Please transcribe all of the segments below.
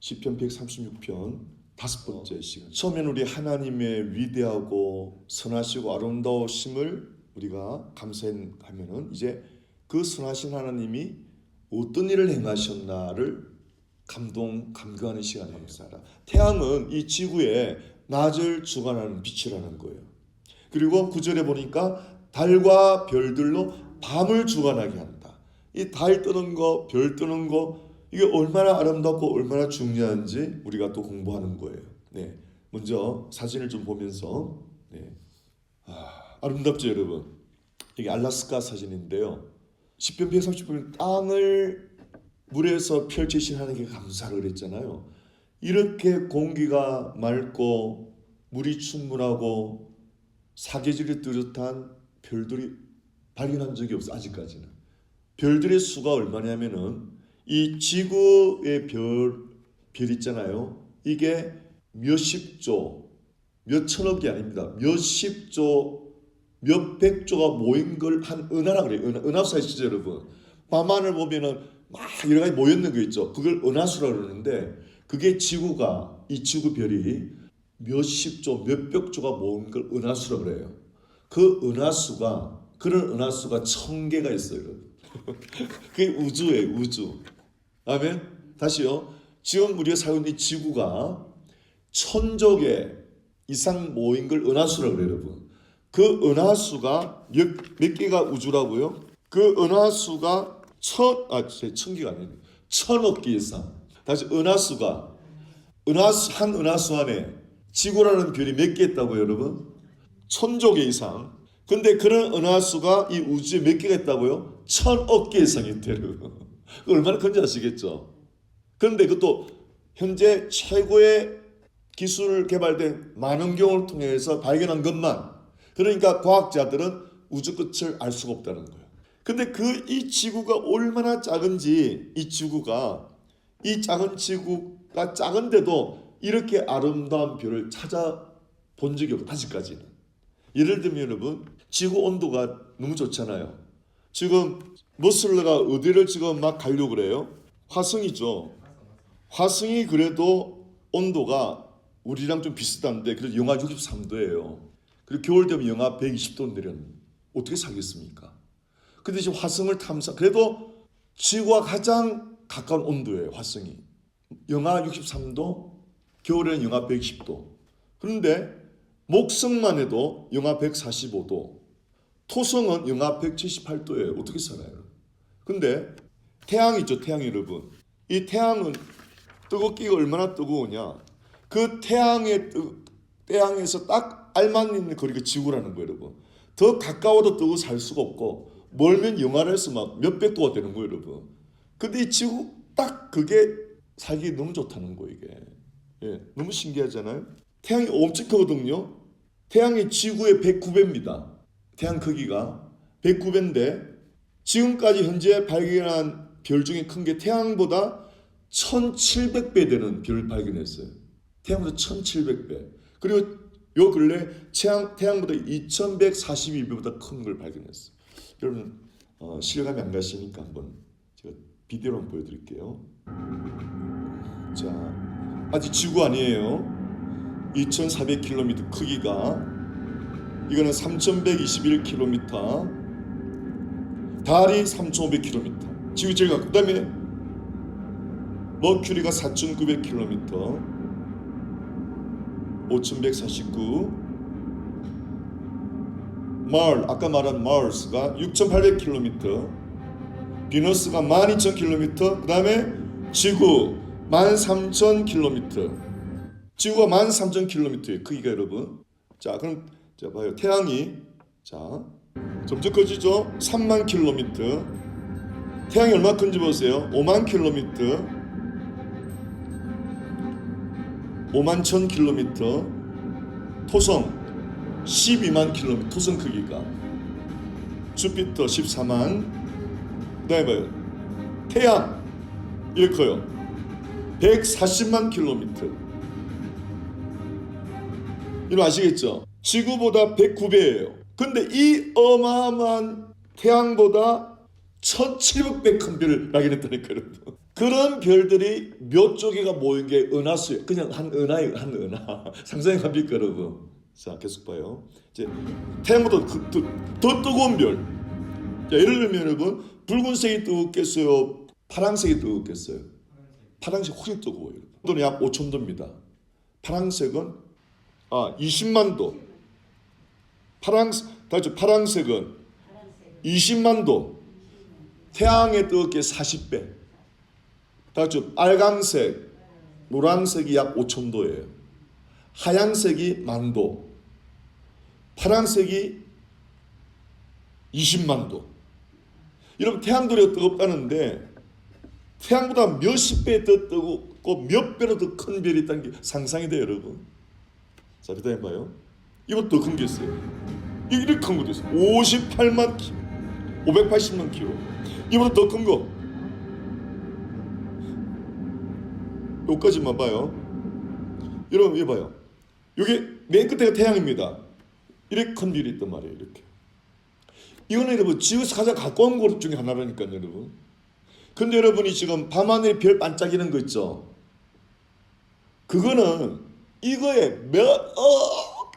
시편 136편 5번째 시간. 처음엔 우리 하나님의 위대하고 선하시고 아름다우심을 우리가 감사하면은 이제 그 선하신 하나님이 어떤 일을 행하셨나를 감격하는 시간이에요. 감사하라. 태양은 이 지구에 낮을 주관하는 빛이라는 거예요. 그리고 9절에 보니까 달과 별들로 밤을 주관하게 한다. 이 달 뜨는 거, 별 뜨는 거 이게 얼마나 아름답고 얼마나 중요한지 우리가 또 공부하는 거예요. 네, 먼저 사진을 좀 보면서 아름답죠 여러분. 이게 알라스카 사진인데요. 시편 130편 땅을 물에서 펼치신 하나님께 감사를 그랬잖아요. 이렇게 공기가 맑고 물이 충분하고 사계절이 뚜렷한 별들이 발견한 적이 없어 아직까지는. 별들의 수가 얼마냐면은 이 지구의 별 있잖아요. 이게 몇십조, 몇천억이 아닙니다. 몇십조, 몇백조가 모인 걸 한 은하라 그래요. 은하수 아시죠 여러분? 밤하늘 보면은 막 여러 가지 모였는 거 있죠. 그걸 은하수라 그러는데 그게 지구가 이 지구별이 몇십조, 몇백조가 모은 걸 은하수라 그래요. 그 은하수가 그런 은하수가 1000개가 있어요. 여러분. 그게 우주예요. 우주. 아멘. 다시요. 지금 우리가 살고 있는 이 지구가 1000조 개 이상 모인 걸 은하수라고 그래요. 여러분. 그 은하수가 몇 개가 우주라고요? 그 은하수가 1000개가 아니에요. 1000억 개 이상. 다시 은하수가 한 은하수 안에 지구라는 별이 몇 개 있다고요 여러분? 1000조 개 이상. 근데 그런 은하수가 이 우주에 몇 개가 있다고요? 1000억 개 이상이 있대요. 얼마나 큰지 아시겠죠? 그런데 그것도 현재 최고의 기술 개발된 만원경을 통해서 발견한 것만. 그러니까 과학자들은 우주 끝을 알 수가 없다는 거예요. 근데 이 지구가 얼마나 작은지 이 작은 지구가 작은데도 이렇게 아름다운 별을 찾아본 적이 없어요. 아직까지는. 예를 들면 여러분 지구 온도가 너무 좋잖아요. 지금 머슬러가 어디를 지금 막 가려고 그래요? 화성이죠. 화성이 그래도 온도가 우리랑 좀 비슷한데 그래도 영하 63도예요. 그리고 겨울 되면 영하 120도 내려는 어떻게 살겠습니까? 근데 지금 화성을 그래도 지구와 가장 가까운 온도예요. 화성이 영하 63도, 겨울에는 영하 120도. 그런데 목성만 해도 영하 145도, 토성은 영하 178도예요. 어떻게 살아요? 근데 태양이죠, 태양 여러분. 이 태양은 뜨겁기가 얼마나 뜨거우냐? 그 태양에서 딱 알맞는 거리가 지구라는 거예요, 여러분. 더 가까워도 뜨고 살 수가 없고 멀면 영하에서 막 몇백 도가 되는 거예요, 여러분. 근데 이 지구 딱 그게 살기 너무 좋다는 거예요, 이게. 너무 신기하잖아요. 태양이 엄청 크거든요. 태양이 지구의 109배입니다. 태양 크기가 109배인데 지금까지 현재 발견한 별 중에 큰 게 태양보다 1700배 되는 별을 발견했어요. 태양보다 1700배. 그리고 요 근래 태양보다 2142배보다 큰 걸 발견했어요. 여러분 실감이 안 가시니까 한번 제가 비디오로 한번 보여드릴게요. 자, 아직 지구 아니에요. 2400km 크기가, 이거는 3121km, 달이 3500km, 지구 제일 가깝고, 그 다음에 머큐리가 4900km, 5149, 아까 말한 마르스가 6800km, 비너스가 12000km, 그 다음에 지구 13000km, 지구가 13000km의 크기가 여러분. 자, 그럼 자 봐요. 태양이 점점 커지죠. 3만 km. 태양이 얼마 큰지 보세요. 5만 km, 5만 1000km. 토성 12만 km. 토성 크기가. 주피터 14만. 그다음에 봐요. 태양 이렇게 커요. 140만 km. 이거 아시겠죠? 지구보다 109배예요. 근데 이 어마어마한 태양보다 1700배 큰 별을 발견했다니까요. 그런 별들이 몇 조개가 모인 게 은하수예요. 그냥 한 은하예요, 한 은하. 상상이 갑니까, 여러분? 자, 계속 봐요. 이제 태양보다 더 뜨거운 별. 자, 예를 들면 여러분, 붉은색이 뜨겁겠어요? 파란색이 뜨겁겠어요? 파란색 훨씬 뜨거워요. 또는 약 5,000도입니다. 파란색은 20만 도. 파란색은 20만 도. 태양의 뜨겁게 40배. 다죠. 빨강색, 노란색이 약 5,000도예요. 하얀색이 10,000도. 파란색이 20만 도. 여러분 태양돌이가 뜨겁다는데 태양보다 몇십 배 더 뜨겁고 몇 배로 더 큰 별이 있다는 게 상상이 돼요, 여러분. 자, 그 다음에 봐요. 이거 더 큰 게 있어요. 이렇게 큰 것도 있어요. 58만 킬로, 580만 킬로. 이보다 더 큰 거. 여기까지만 봐요. 여러분 이거 봐요. 여기 맨 끝에가 태양입니다. 이렇게 큰 별이 있단 말이에요. 이렇게. 이거는 여러분 지구에서 가장 가까운 곳 중에 하나라니까요, 여러분. 근데 여러분이 지금 밤하늘에 별 반짝이는 거 있죠? 그거는 이거에 몇억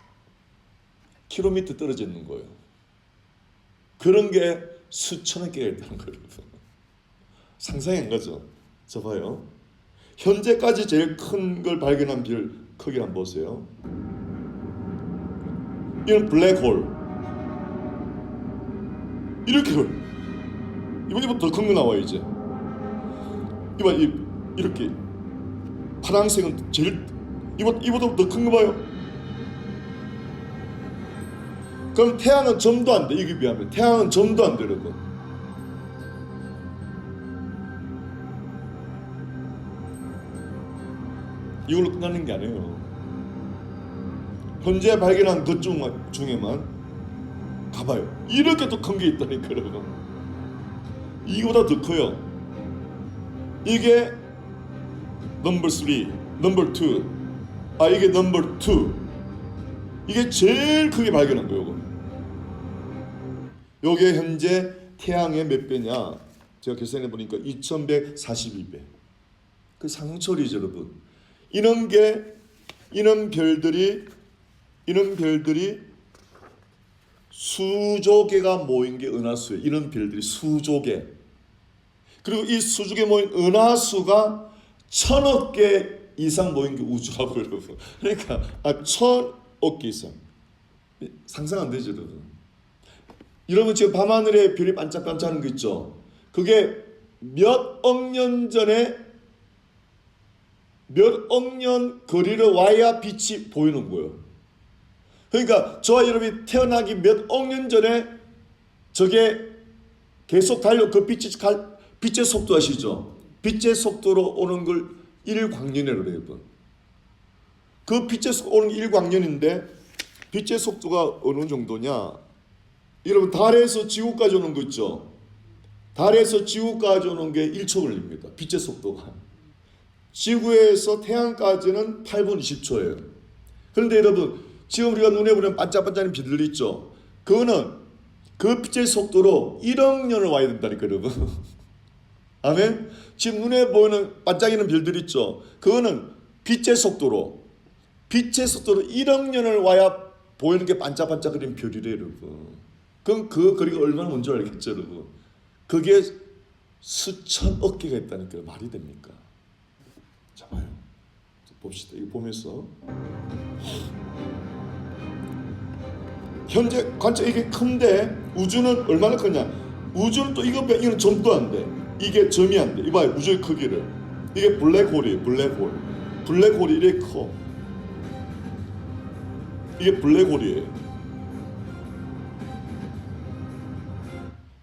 킬로미터 떨어져 있는 거예요. 그런 게 수천억 개가 있다는 거예요. 상상이 안 가죠? 저 봐요. 현재까지 제일 큰 걸 발견한 별 크기 한번 보세요. 이건 블랙홀. 이렇게 이번 더 큰 거 나와요 이제. 이봐 이렇게 파란색은 제일 이보다 더 큰 거 봐요. 그럼 태양은 점도 안 돼. 이게 비하면 태양은 점도 안 돼, 여러분. 이걸로 끝나는 게 아니에요. 현재 발견한 것 중에만 가봐요. 이렇게 또 큰 게 있다니까, 여러분. 이거보다 더 커요. 이게 넘버 3, 넘버 2. 이게 넘버 2. 이게 제일 크게 발견한 거예요. 요게 현재 태양의 몇 배냐? 제가 계산해 보니까 2142배. 그 상처리죠, 여러분. 이런 별들이 수조 개가 모인 게 은하수예요. 이런 별들이 수조 개. 그리고 이 수조 개 모인 은하수가 1,000억 개 이상 모인 게 우주라고, 여러분. 그러니까 1,000억 개 이상. 상상 안 되죠, 여러분. 여러분 지금 밤하늘에 별이 반짝반짝하는 거 있죠? 그게 몇 억 년 거리를 와야 빛이 보이는 거예요. 그러니까 저와 여러분이 태어나기 몇 억 년 전에 저게 계속 그 빛의 속도 아시죠? 빛의 속도로 오는 걸 1광년이라고 해요, 여러분. 그 빛의 속도 오는 게 1광년인데 빛의 속도가 어느 정도냐? 여러분 달에서 지구까지 오는 거 있죠? 달에서 지구까지 오는 게 1초 걸립니다. 빛의 속도가. 지구에서 태양까지는 8분 20초예요. 그런데 여러분 지금 우리가 눈에 보는 반짝반짝하는 빛들 있죠? 그거는 그 빛의 속도로 1억 년을 와야 된다니까, 여러분. 아멘? 지금 눈에 보이는 반짝이는 별들 있죠? 그거는 빛의 속도로 1억 년을 와야 보이는 게 반짝반짝거리는 별이래, 여러분. 그럼 그 거리가 얼마나 먼 줄 알겠죠, 여러분? 그게 수천억 개가 있다니까 말이 됩니까? 자, 봐요. 봅시다. 이거 보면서 현재 관측 이게 큰데 우주는 얼마나 크냐? 우주는 또 이거는 점도 안 돼. 이게 점이 안 돼. 이봐요, 우주의 크기를. 이게 블랙홀이에요. 블랙홀이 이렇게 커. 이게 블랙홀이에요.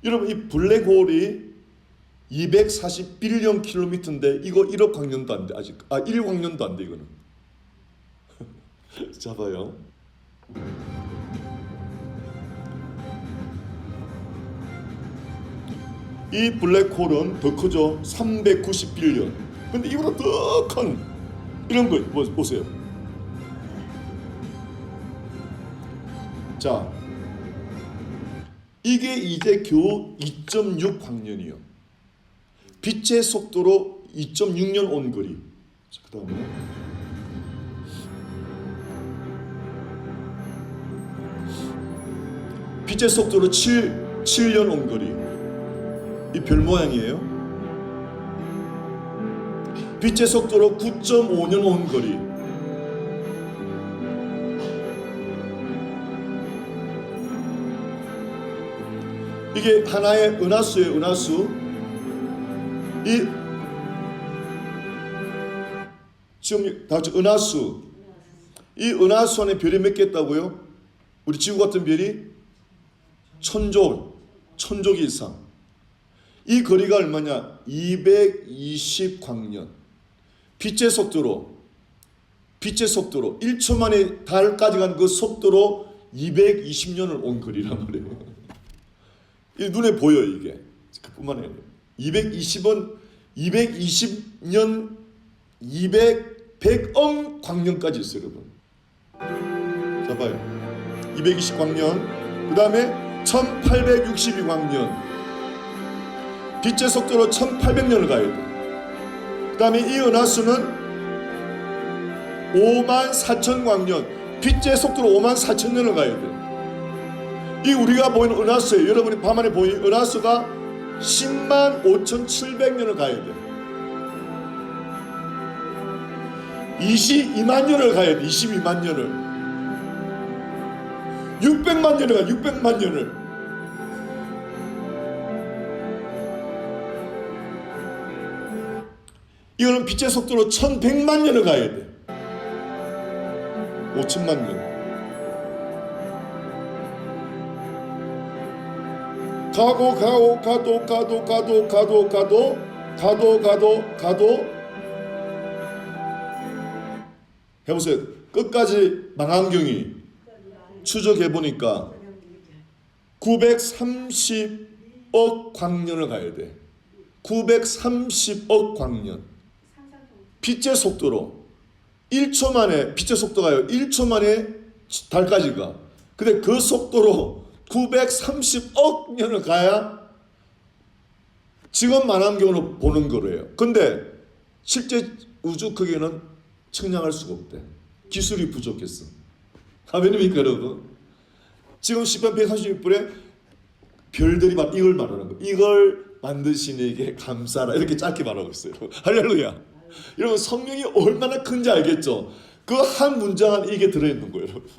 여러분 이 블랙홀이 240빌리언 킬로미터인데 이거 1억 광년도 안 돼. 아직 1광년도 안 돼, 이거는. 자, 봐요. 이 블랙홀은 더 크죠. 390빌리언. 근데 이보다 더 큰 이런 거 보세요. 자, 이게 이제 겨우 2.6광년이요. 빛의 속도로 2.6년 온 거리. 그 다음에 빛의 속도로 7년 온 거리. 이 별 모양이에요. 빛의 속도로 9.5년 온 거리. 이게 하나의 은하수예요. 은하수. 지금 다 같이 은하수. 이 은하수 안에 별이 몇 개 있다고요? 우리 지구 같은 별이 천조기 이상. 이 거리가 얼마냐? 220광년. 빛의 속도로 1초 만에 달까지 간 그 속도로 220년을 온 거리란 말이에요. 이 눈에 보여 이게. 그뿐만 아니라 220년 100억 광년까지 있어요, 여러분. 자 봐요. 220광년. 그 다음에 1862광년. 빛의 속도로 1800년을 가야 돼. 그 다음에 이 은하수는 54,000광년. 빛의 속도로 54,000년을 가야 돼. 이 우리가 보이는 은하수예요. 여러분이 밤하늘 보이는 은하수가 105,700년을 가야 돼. 22만 년을 가야 돼. 22만 년을. 600만 년을 가. 600만 년을. 이거는 빛의 속도로 1100만 년을 가야 돼. 5천만 년. 가도 해보세요. 끝까지 망원경이 추적해보니까 930억 광년을 가야 돼. 930억 광년. 빛의 속도로 1초 만에, 빛의 속도가요 1초 만에 달까지 가. 근데 그 속도로 930억 년을 가야 지금 망원경으로 보는 거래요. 근데 실제 우주 크기는 측량할 수가 없대. 기술이 부족했어. 아멘입니까 여러분? 지금 10편 136분에 별들이 막 이걸 말하는 거예요. 이걸 만드신 이에게 감사라. 이렇게 짧게 말하고 있어요. 할렐루야. 여러분 성령이 얼마나 큰지 알겠죠? 그 한 문장 안에 이게 들어있는 거예요, 여러분.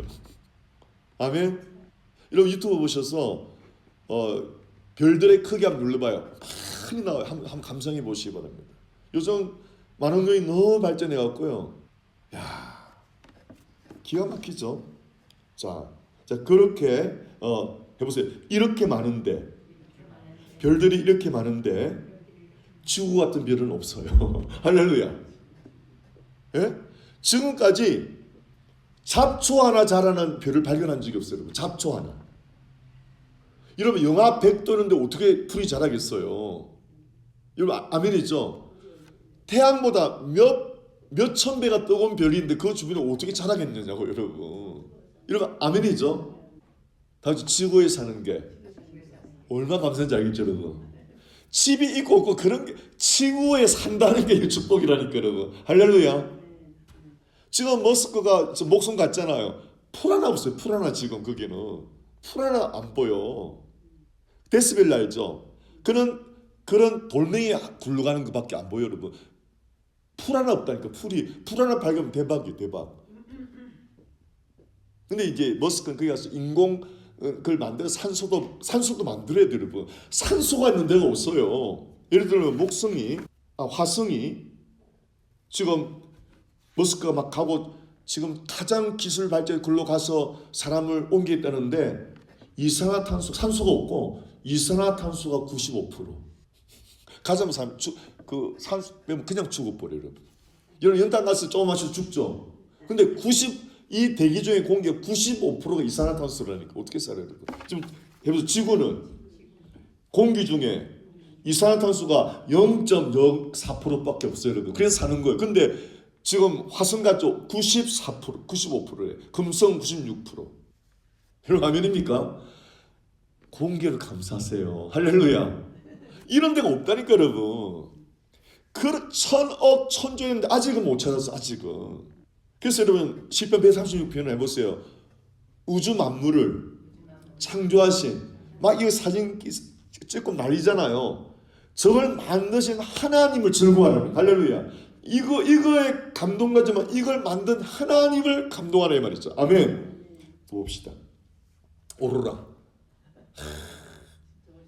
아멘. 여러분 유튜브 보셔서 별들의 크기 한번 눌러봐요. 많이 나와요. 한번 감상해 보시기 바랍니다. 요즘 망원경이 너무 발전해 갖고요. 야, 기가 막히죠. 자 그렇게 해보세요. 이렇게 많은데 별들이 이렇게 많은데 지구 같은 별은 없어요. 할렐루야. 예? 지금까지 잡초 하나 자라는 별을 발견한 적이 없어요. 여러분. 잡초 하나. 여러분 영하 100 도는데 어떻게 풀이 자라겠어요? 여러분 아멘이죠? 태양보다 몇천 배가 뜨거운 별인데 그 주변에 어떻게 자라겠느냐고 여러분. 여러분 아멘이죠? 다 같이 지구에 사는 게 얼마나 감사한지 알겠죠 여러분? 집이 있고 없고 그런 게 지구에 산다는 게 축복이라니까 여러분. 할렐루야. 지금 머스크가 목숨 갔잖아요. 풀 하나 없어요. 풀 하나 지금 거기는. 풀 하나 안 보여. 데스벨 알죠? 그런 돌멩이 굴러가는 것밖에 안 보여 여러분. 풀 하나 없다니까. 풀 하나 발견하면 대박이에요. 대박. 근데 이제 머스크는 거기 가서 인공 그걸 만들어 산소도 만들어야 돼요 여러분. 산소가 있는 데가 없어요. 예를 들면 화성이 지금 머스크가 막 가고 지금 가장 기술 발전에 글로 가서 사람을 옮기겠다는데 이산화탄소 산소가 없고 이산화탄소가 95%. 가자면 그 산소 빼면 그냥 죽어버려요 여러분. 여러분 연탄 가스 조금 마셔서 죽죠. 근데 이 대기 중의 공기가 95%가 이산화탄소라니까 어떻게 살아요 여러분? 지금 해보세요. 지구는 공기 중에 이산화탄소가 0.04%밖에 없어요 여러분. 그래서 사는 거예요. 근데 지금 화성 같죠? 94%, 95%래. 금성 96%. 여러분 아멘입니까? 공기를 감사하세요. 할렐루야. 이런 데가 없다니까 여러분. 그 천억 천조였는데 아직은 못 찾았어. 아직은. 그래서 여러분 시편 136편을 해보세요. 우주 만물을 창조하신 막 이거 사진 찍고 난리잖아요. 저걸 만드신 하나님을 즐거워하는 할렐루야. 이거에 감동가지만 이걸 만든 하나님을 감동하라 이 말이죠. 아멘. 봅시다. 오로라.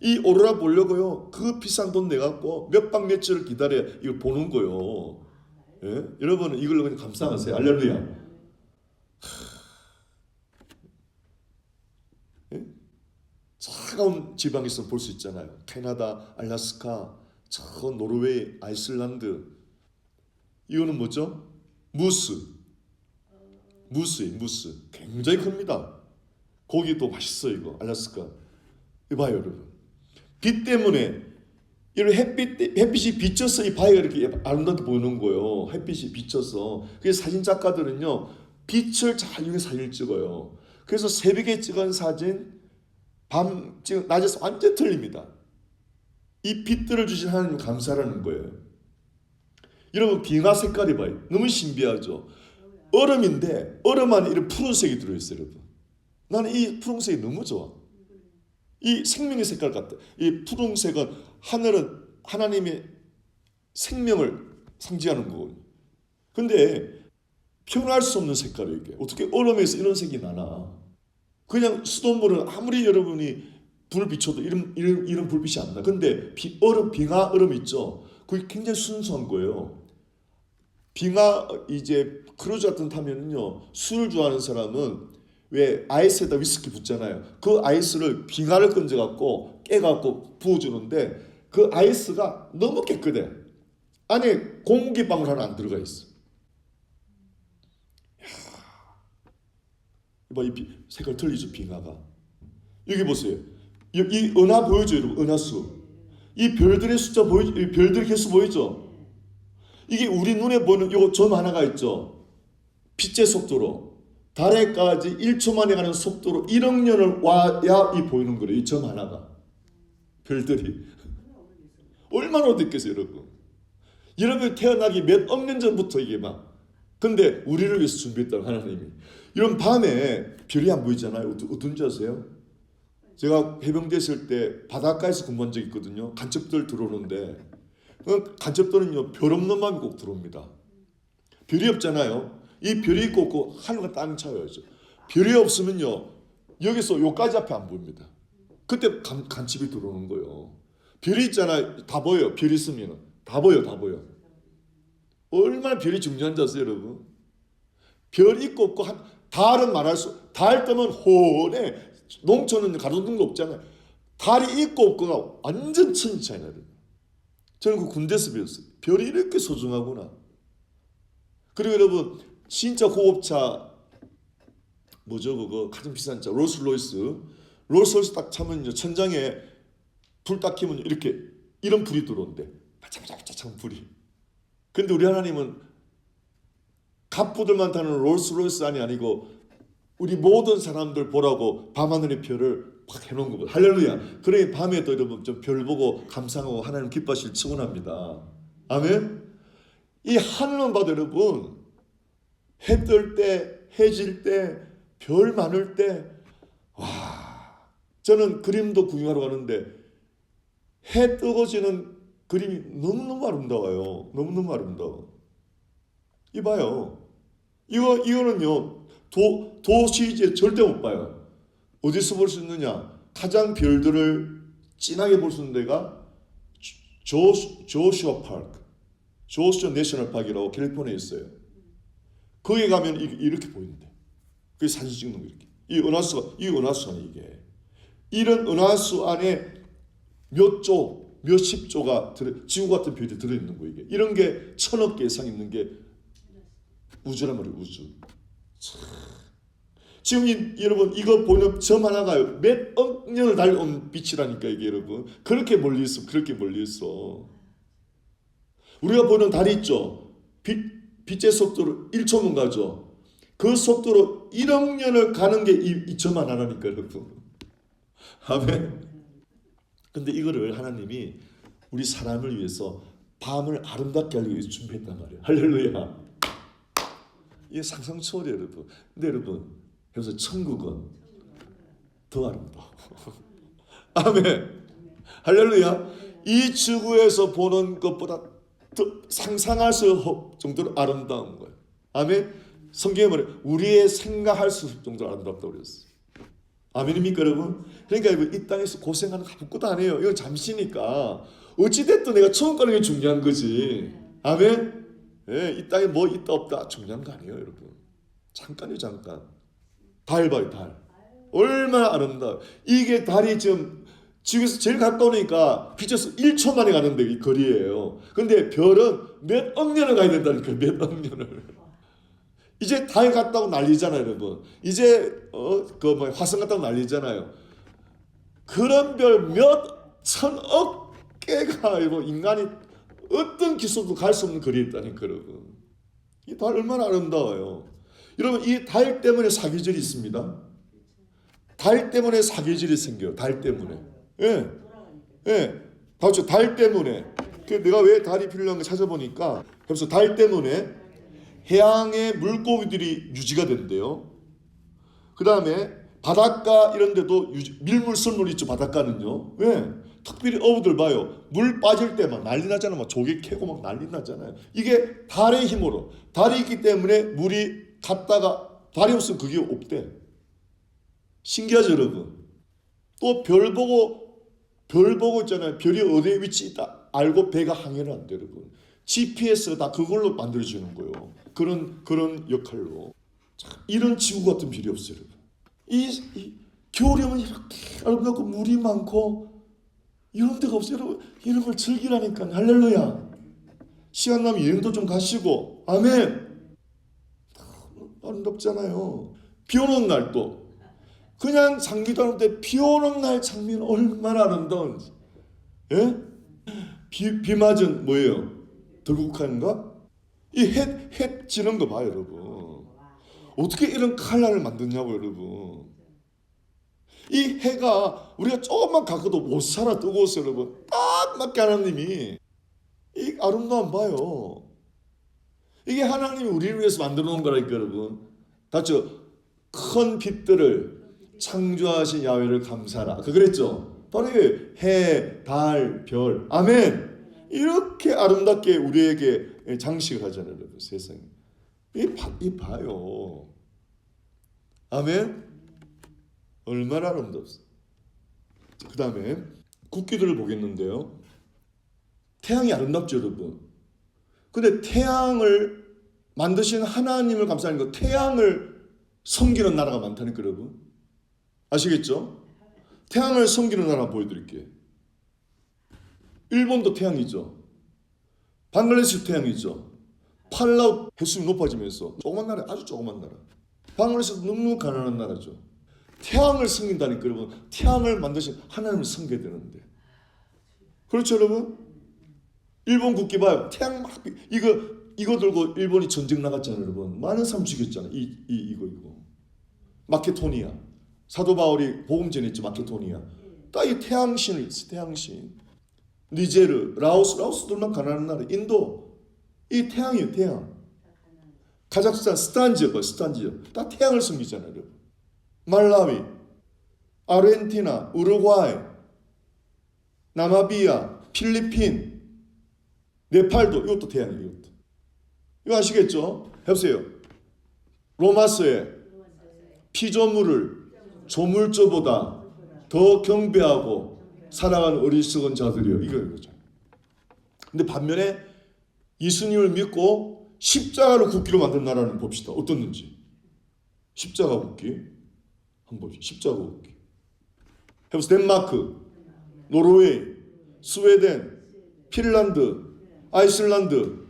이 오로라 보려고요. 그 비싼 돈 내갖고 몇 박 며칠을 기다려 이걸 보는 거요. 예? 여러분은 이걸로 그냥 감상하세요. 할렐루야. 예? 차가운 지방에서 볼 수 있잖아요. 캐나다, 알래스카, 저 노르웨이, 아이슬란드. 이거는 뭐죠? 무스. 굉장히 큽니다. 고기 또 맛있어요. 이거 알래스카. 이봐요 여러분. 빛 때문에 이런 햇빛이 비쳐서 이 바위가 이렇게 아름답게 보이는 거예요. 햇빛이 비쳐서. 그래서 사진 작가들은요 빛을 잘 이용해 사진을 찍어요. 그래서 새벽에 찍은 사진, 밤 찍은 낮에서 완전 틀립니다. 이 빛들을 주신 하나님 감사라는 거예요. 여러분 빙하 색깔이 봐요. 너무 신비하죠. 얼음인데 얼음 안에 이런 푸른색이 들어있어요. 여러분. 나는 이 푸른색이 너무 좋아. 이 생명의 색깔 같다. 이 푸른색은 하늘은 하나님의 생명을 상징하는 거거든요. 근데 표현할 수 없는 색깔이에요. 이게. 어떻게 얼음에서 이런 색이 나나. 그냥 수돗물은 아무리 여러분이 불을 비춰도 이런 불빛이 안 나. 근데 빙하 얼음 있죠. 그게 굉장히 순수한 거예요. 빙하 이제 크루즈 같은 타면은요. 술을 좋아하는 사람은 왜 아이스에다 위스키 붓잖아요. 그 아이스를 빙하를 건져갖고 깨갖고 부어주는데 그 아이스가 너무 깨끗해. 안에 공기방울 하나 안 들어가 있어. 이 색깔 틀리죠 빙하가. 여기 보세요. 이 은하 보이죠 여러분? 은하수. 이 별들의 숫자 보이죠? 이 별들의 개수 보이죠? 이게 우리 눈에 보이는 요 점 하나가 있죠. 빛의 속도로 달에까지 1초 만에 가는 속도로 1억 년을 와야 이 보이는 거래요. 이 점 하나가. 별들이 얼마나 오래됐겠어요 여러분. 여러분 태어나기 몇 억 년 전부터 이게 막. 근데 우리를 위해서 준비했다는 하나님이. 이런 밤에 별이 안 보이잖아요. 어떤지 아세요? 제가 해병대 있을 때 바닷가에서 근무한 적이 있거든요. 간첩들 들어오는데 그 간첩들은요 별 없는 밤에 꼭 들어옵니다. 별이 없잖아요. 이 별이 있고 없고 하늘과 땅이 차여야죠. 별이 없으면요 여기서 요까지 앞에 안 보입니다. 그때 간첩이 들어오는 거예요. 별이 있잖아요. 다 보여요. 별 있으면 다 보여. 얼마나 별이 중요한지 아세요 여러분? 별 있고 없고 달은 말할 수, 달 뜨면 훤해. 농촌은 가로등 거 없잖아요. 달이 있고 없고가 완전 천지 차이 나요. 저는 그 군대에서 배웠어요. 별이 이렇게 소중하구나. 그리고 여러분 진짜 고급차 뭐죠 그거 가장 비싼 차 롤스로이스 딱 차면요 천장에 불 딱 켜면 이렇게 이런 불이 들어온대. 바짝바짝바짝 불이. 근데 우리 하나님은 갑부들만 타는 롤스로이스 안이 아니고 우리 모든 사람들 보라고 밤하늘의 별을 확 해놓은 거거든요. 할렐루야. 그래 밤에도 여러분 좀 별 보고 감상하고 하나님 기뻐하실 축원합니다. 아멘. 이 하늘만 봐도 여러분 해 뜰 때, 해 질 때, 별 많을 때 와, 저는 그림도 구경하러 가는데 해 뜨고 지는 그림이 너무너무 아름다워요. 너무너무 아름다워. 이봐요. 이거는요 도시지에 절대 못 봐요. 어디서 볼 수 있느냐? 가장 별들을 진하게 볼 수 있는 데가 조슈아 내셔널 파크라고 캘리포니아에 있어요. 거기 가면 이렇게 보이는데, 그 사진 찍는 거 이렇게. 이 은하수 안에 이게 이런 은하수 안에 몇십 조가 지구 같은 별이 들어 있는 거 이게. 이런 게 1000억 개 이상 있는 게 우주란 말이에요. 우주. 지금 여러분 이거 보는 점 하나가 몇억 년을 달려온 빛이라니까 이게 여러분. 그렇게 멀리 있어. 우리가 보는 달이 있죠. 빛의 속도로 1초면 가죠. 그 속도로 1억 년을 가는 게 이 점 하나라니까 여러분. 아멘. 근데 이거를 하나님이 우리 사람을 위해서 밤을 아름답게 하기 위해서 준비했단 말이에요. 할렐루야. 이게 상상 초월이에요, 여러분. 근데 여러분, 그래서 천국은 더 아름다워. 아멘. 할렐루야. 이 지구에서 보는 것보다 더 상상할 수 없을 정도로 아름다운 거예요. 아멘. 성경에 말해 우리의 생각할 수 없을 정도로 아름답다고 그랬어요. 아멘입니까 여러분? 그러니까 이 땅에서 고생하는 거 아무것도 아니에요. 이건 잠시니까 어찌됐든 내가 천국 가는 게 중요한 거지. 아멘. 예, 이 땅에 뭐 있다 없다 중요한 거 아니에요 여러분. 잠깐이요 잠깐. 달 봐요 달. 얼마나 아름다워. 이게 달이 지금 지구에서 제일 가까우니까 빛에서 1초 만에 가는데 이 거리예요. 근데 별은 몇억 년을 가야 된다니까. 몇억 년을. 이제 달 갔다고 난리잖아요 여러분. 이제 그 화성 갔다고 난리잖아요. 그런 별 몇 천억 개가 인간이 어떤 기술도 갈 수 없는 거리에 있다니까 여러분. 이 달 얼마나 아름다워요. 여러분 이 달 때문에 사계절이 있습니다. 달 때문에 사계절이 생겨요. 달 때문에. 예. 예. 그렇죠. 달 때문에. 내가 왜 달이 필요한 거 찾아보니까 그래서 달 때문에 해양의 물고기들이 유지가 된대요. 그 다음에 바닷가 이런 데도 밀물 썰물 있죠. 바닷가는요. 왜? 특별히 어부들 봐요. 물 빠질 때 막 난리 나잖아요. 막 조개 캐고 막 난리 나잖아요. 이게 달의 힘으로. 달이 있기 때문에 물이 갔다가 달이 없으면 그게 없대. 신기하죠 여러분. 또 별 보고 있잖아요. 별이 어디에 위치 있다 알고 배가 항해를 한대 여러분. GPS가 다 그걸로 만들어주는 거예요. 그런 역할로. 참, 이런 지구 같은 별이 없어요 여러분. 이 겨울이 오면 이렇게 아름답고 물이 많고 이런 데가 없어요 여러분. 이런 걸 즐기라니까. 할렐루야. 시간 나면 여행도 좀 가시고. 아멘. 아름답잖아요. 비 오는 날도 그냥 장기도 하는데 비 오는 날 장면 얼마나 아름다운지. 예? 비 맞은 뭐예요? 들국화인가? 이 해 지는 거 봐요 여러분. 어떻게 이런 칼날을 만드냐고 여러분. 이 해가 우리가 조금만 가까도 못 살아 뜨거워서 여러분. 딱 맞게 하나님이 이 아름다움 봐요. 이게 하나님이 우리를 위해서 만들어 놓은 거라니까 여러분. 다죠? 큰 빛들을 창조하신 야훼를 감사하라. 그랬죠? 바로 해, 달, 별. 아멘. 이렇게 아름답게 우리에게 장식을 하잖아요 여러분. 세상에. 이 봐요. 아멘. 얼마나 아름답습니다. 그 다음에 국기들을 보겠는데요. 태양이 아름답죠 여러분. 근데 태양을 만드신 하나님을 감사하는 거, 태양을 섬기는 나라가 많다니까 여러분. 아시겠죠? 태양을 섬기는 나라 보여드릴게요. 일본도 태양이죠. 방글라데시 태양이죠. 팔라우 해수면 높아지면서 조그만 나라, 아주 조그만 나라. 방글라데시도 너무 가난한 나라죠. 태양을 섬긴다니까 여러분. 태양을 만드신 하나님을 섬겨야 되는데. 그렇죠 여러분? 일본 국기 봐요. 태양 막 이거 들고 일본이 전쟁 나갔잖아요 여러분. 많은 사람 죽였잖아요. 이거 마케도니아. 사도 바울이 복음 전했죠. 마케도니아. 딱 이 태양신을 있어. 태양신. 니제르, 라오스들만 가난한 나라. 인도 이 태양이에요. 태양. 카자흐스탄 스탄지요. 다 태양을 섬기잖아요 여러분. 말라위, 아르헨티나, 우루과이, 나마비아, 필리핀, 네팔도 이것도 태양이에요. 이거 아시겠죠? 해보세요. 로마서에 피조물을 조물주보다 더 경배하고 사랑하는 어리석은 자들이요. 이거죠. 근데 반면에 예수님을 믿고 십자가를 국기로 만든 나라는 봅시다. 어떻는지. 십자가 국기. 한번 봅시다. 십자가 국기. 해보세요. 덴마크, 노르웨이, 스웨덴, 핀란드, 아이슬란드.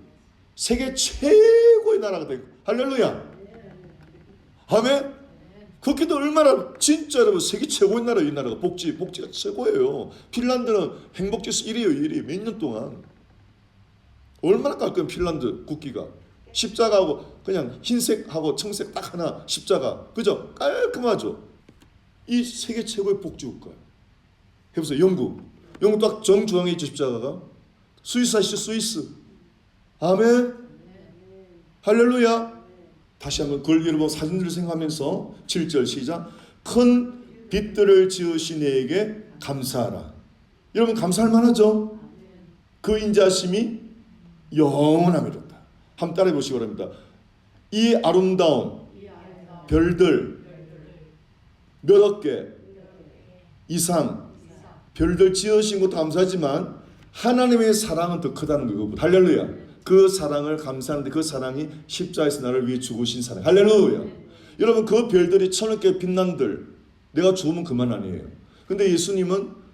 세계 최고의 나라가 되고. 할렐루야. 아멘. 그렇게도 얼마나 진짜 여러분 세계 최고의 나라. 이 나라가 복지가 최고예요. 핀란드는 행복지수 1위예요. 1위. 몇 년 동안. 얼마나 깔끔한 핀란드 국기가. 십자가하고 그냥 흰색하고 청색 딱 하나 십자가. 그죠? 깔끔하죠. 이 세계 최고의 복지국가예요. 해보세요. 영국 딱 정중앙에 있죠. 십자가가. 스위스 하시죠. 스위스. 아멘. 할렐루야. 다시 한번 그걸 여러분 사진들을 생각하면서 7절 시작. 큰 빛들을 지으신 이에게 감사하라. 여러분 감사할 만하죠? 그 인자심이 영원함이로다. 한번 따라해 보시기 바랍니다. 이 아름다운 별들 몇억 개 이상 별들 지으신 것도 감사하지만 하나님의 사랑은 더 크다는 거고. 할렐루야. 그 사랑을 감사하는데 그 사랑이 십자가에서 나를 위해 죽으신 사랑. 할렐루야. 여러분 그 별들이 천억 개 빛난들 내가 죽으면 그만 아니에요. 근데 예수님은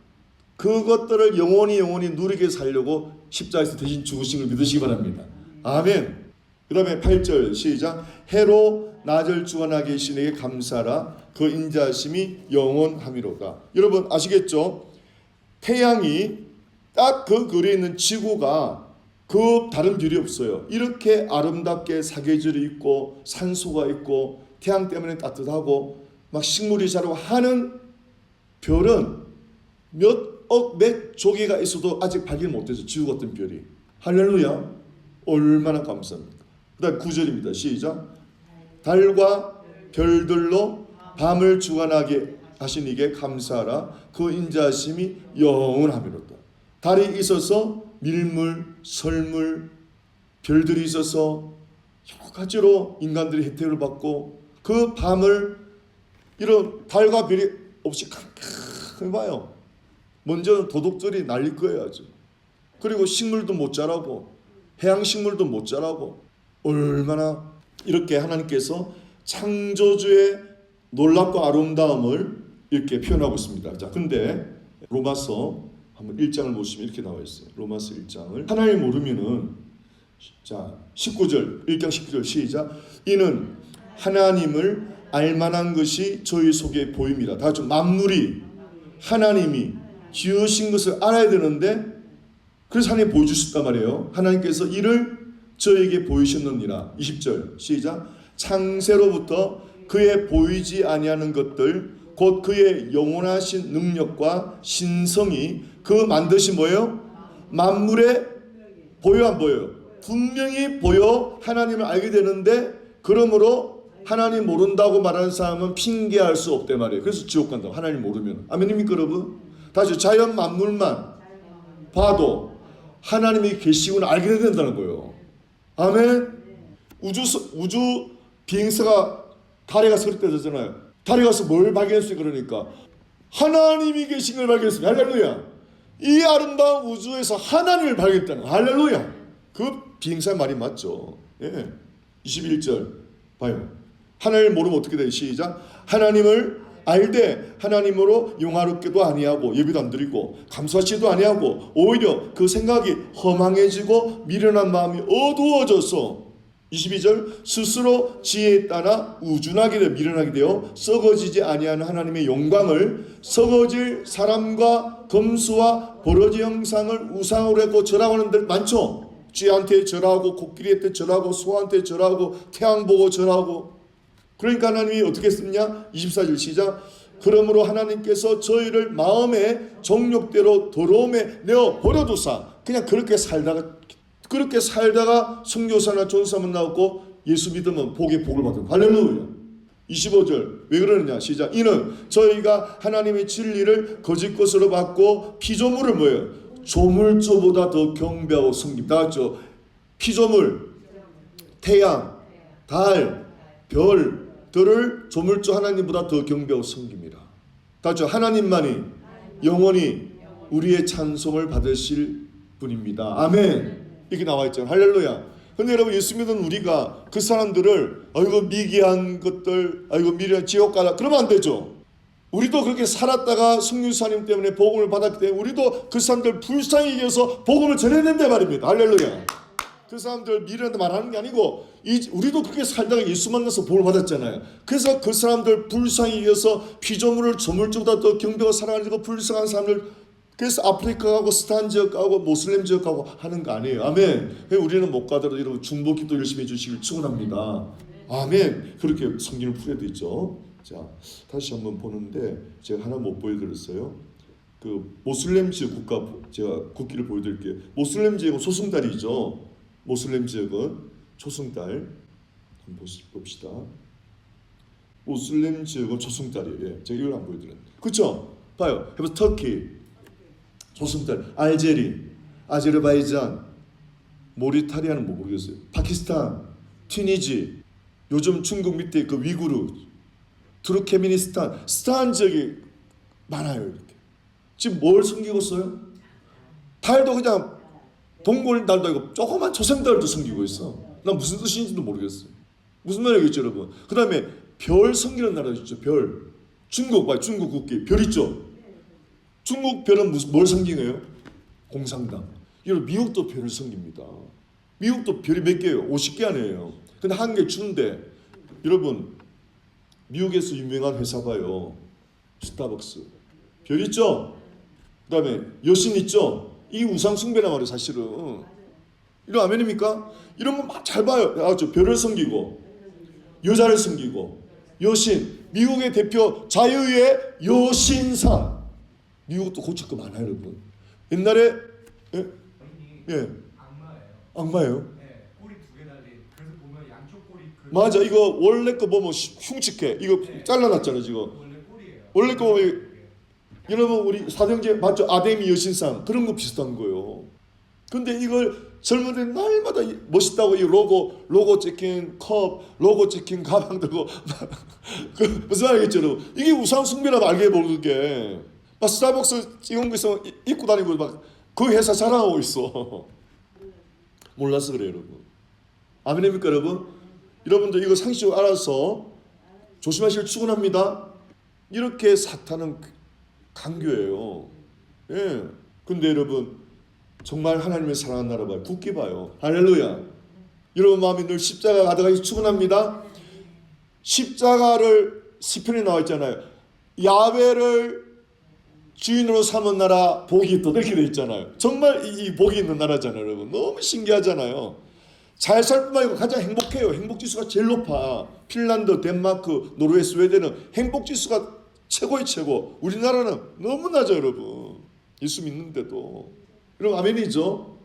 그것들을 영원히 누리게 살려고 십자가에서 대신 죽으신 걸 믿으시기 바랍니다. 아멘. 그 다음에 8절 시작. 해로 낮을 주관하게 계신 이에게 감사하라. 그 인자하심이 영원함이로다. 여러분 아시겠죠? 태양이 딱 그 글에 있는 지구가 그 다른 별이 없어요. 이렇게 아름답게 사계절이 있고 산소가 있고 태양 때문에 따뜻하고 막 식물이 자라고 하는 별은 몇 조개가 있어도 아직 발견 못해서 지구 같은 별이. 할렐루야. 얼마나 감사합니까. 그 다음 9절입니다. 시작. 달과 별들로 밤을 주관하게 하신 이게 감사하라. 그 인자하심이 영원함이로다. 달이 있어서 밀물, 설물, 별들이 있어서 여러 가지로 인간들이 혜택을 받고 그 밤을 이런 달과 별이 없이 캄캄히 봐요. 먼저 도둑들이 날릴 거예요 아주. 그리고 식물도 못 자라고 해양식물도 못 자라고 얼마나 이렇게 하나님께서 창조주의 놀랍고 아름다움을 이렇게 표현하고 있습니다. 자, 근데 로마서 한번 1장을 보시면 이렇게 나와 있어요. 로마서 1장을 하나님을 모르면은 자 19절 1장 19절 시작. 이는 하나님을 알만한 것이 저희 속에 보입니다. 다 같이 만물이 하나님이 지으신 것을 알아야 되는데 그래서 하나님 보여주셨단 말이에요. 하나님께서 이를 저에게 보이셨느니라. 20절 시작. 창세로부터 그의 보이지 아니하는 것들 곧 그의 영원하신 능력과 신성이 그 만드신 뭐예요? 만물에 보여 안 보여요? 분명히 보여 하나님을 알게 되는데 그러므로 하나님 모른다고 말하는 사람은 핑계할 수 없단 말이에요. 그래서 지옥 간다고 하나님 모르면. 아멘입니까 여러분? 다시 자연 만물만 봐도 하나님이 계시구나 알게 된다는 거예요. 아멘. 우주 비행사가 달에 가서 그랬다잖아요. 달에 가서 뭘 발견했어요? 그러니까 하나님이 계신 걸 발견했습니다. 할렐루야. 이 아름다운 우주에서 하나님을 발견했다는 거예요. 할렐루야. 그 비행사의 말이 맞죠. 예. 21절 봐요. 하나님을 모르면 어떻게 돼요? 시작. 하나님을 알되 하나님으로 용화롭게도 아니하고 예배도 안 드리고 감사하지도 아니하고 오히려 그 생각이 허망해지고 미련한 마음이 어두워져서 22절 스스로 지혜에 따라 우준하게 되어 미련하게 되어 썩어지지 아니하는 하나님의 영광을 썩어질 사람과 검수와 버러지 형상을 우상으로 했고 절하고 하는 데 많죠. 쥐한테 절하고 코끼리한테 절하고 소한테 절하고 태양 보고 절하고. 그러니까 하나님이 어떻게 했느냐 24절 시작. 그러므로 하나님께서 저희를 마음의 정욕대로 더러움에 내어 버려두사 그냥 그렇게 살다가 선교사나 전사만 나오고 예수 믿으면 복의 복을 받은 할렐루야. 25절 왜 그러느냐 시작. 이는 저희가 하나님의 진리를 거짓 것으로 받고 피조물을 뭐예요? 조물주보다 더 경배하고 섬깁니다. 다 같죠? 피조물, 태양, 달, 별들을 조물주 하나님보다 더 경배하고 섬깁니다. 다 같죠? 하나님만이 영원히 우리의 찬송을 받으실 분입니다. 아멘. 이렇게 나와 있잖아요. 할렐루야. 근데 여러분 예수 믿는 우리가 그 사람들을 아이고 미개한 것들 아이고 미련 지옥 가라 그러면 안 되죠. 우리도 그렇게 살았다가 성령사님 때문에 복음을 받았기 때문에 우리도 그 사람들 불쌍히 여겨서 복음을 전해야 된다 말입니다. 할렐루야. 그 사람들 미련한테 말하는 게 아니고 우리도 그렇게 살다가 예수 만나서 복음을 받았잖아요. 그래서 그 사람들 불쌍히 여겨서 피조물을 조물주보다 더 경배하고 사랑하고 불쌍한 사람들 그래서 아프리카 가고 스탄 지역 가고 모슬렘 지역 가고 하는 거 아니에요. 아멘. 우리는 못 가더라도 여러분 중보기도 열심히 해주시길 축원합니다. 아멘. 그렇게 성경을 풀어야 되죠. 자, 다시 한번 보는데 제가 하나 못 보여드렸어요. 그 모슬렘 지역 국가 제가 국기를 보여드릴게요. 모슬렘 지역은 초승달이죠. 모슬렘 지역은 초승달. 한번 봅시다. 모슬렘 지역은 초승달이에요. 예, 제가 이걸 한번 보여드려요. 그렇죠? 봐요. 해보세요. 터키, 초승달. 알제리, 아제르바이잔, 모리타니아는 뭐 모르겠어요. 파키스탄, 튀니지, 요즘 중국 밑에 그 위구르, 투르케미니스탄, 스탄 지역이 많아요. 이렇게. 지금 뭘 숨기고 있어요? 달도 그냥 동굴 달도 아니고 조그만 초승달도 숨기고 있어. 난 무슨 뜻인지도 모르겠어요. 무슨 말이겠죠, 여러분? 그 다음에 별 숨기는 나라 있죠. 별. 중국 봐요. 중국 국기 별 있죠. 중국 별은 뭘 섬기네요? 공산당. 여러분 미국도 별을 섬깁니다. 미국도 별이 몇 개예요? 50개 아니에요. 근데 한 개 주는데 여러분 미국에서 유명한 회사 봐요. 스타벅스. 별 있죠? 그 다음에 여신 있죠? 이 우상 숭배란 말이에요 사실은. 이런 아멘입니까? 이런 거 막 잘 봐요. 알았죠? 별을 섬기고 여자를 섬기고 여신. 미국의 대표 자유의 여신상. 미국도 고칠 거 많아요 여러분. 옛날에 예? 예. 악마예요? 네, 꼬리 2개 달린. 그래서 보면 양쪽 꼬리 맞아. 이거 원래 거 보면 흉측해. 이거 네. 잘라놨잖아 지금. 원래 꼬리예요. 원래 거 보면 여러분 우리 사형제 맞죠? 아데미 여신상 그런 거 비슷한 거예요. 근데 이걸 젊은이들 날마다 멋있다고 이 로고 찍힌 컵, 로고 찍힌 가방 들고 그 무슨 말이겠죠, 여러분? 이게 우상 숭배라고 알게 모르게 막 스타벅스 찍은 거 있으면 입고 다니고 막 그 회사 자랑하고 있어. 몰라서 그래요, 여러분. 아멘입니까, 여러분? 여러분들 이거 상식적으로 알아서 조심하시길 축원합니다. 이렇게 사탄은 강교예요. 예. 근데 여러분 정말 하나님의 사랑하는 나라 봐요. 국기 봐요. 할렐루야. 여러분 마음이 늘 십자가 가득하시 축원합니다. 십자가를 시편에 나와 있잖아요. 야훼를 주인으로 삼은 나라 복이 있다 이렇게 돼 있잖아요. 정말 이 복이 있는 나라잖아요, 여러분. 너무 신기하잖아요. 잘 살 뿐만 아니고 가장 행복해요. 행복지수가 제일 높아. 핀란드, 덴마크, 노르웨이, 스웨덴은 행복지수가 최고의 최고. 우리나라는 너무 낮아요, 여러분. 예수 믿는데도. 여러분 아멘이죠?